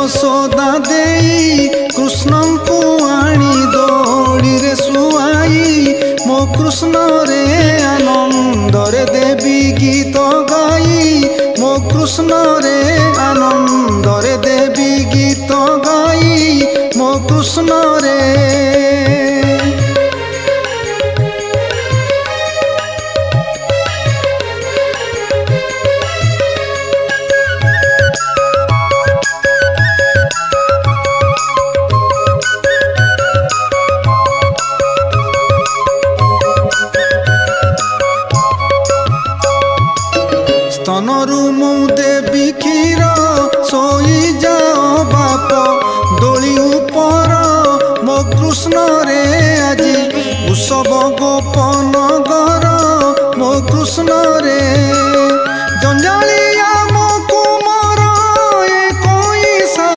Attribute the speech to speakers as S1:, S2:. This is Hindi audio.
S1: यशोदा देई कृष्ण को आनी दौड़ी रे सुआई मो कृष्ण रे आनंद रे देवी गीत गाई मो कृष्ण रे आनंद रे देवी गीत गाई मो कृष्ण रे। स्तनरु मु देवी क्षीर सोई जाओ बाप दोली ऊपर मो कृष्ण रे आज उत्सव गोप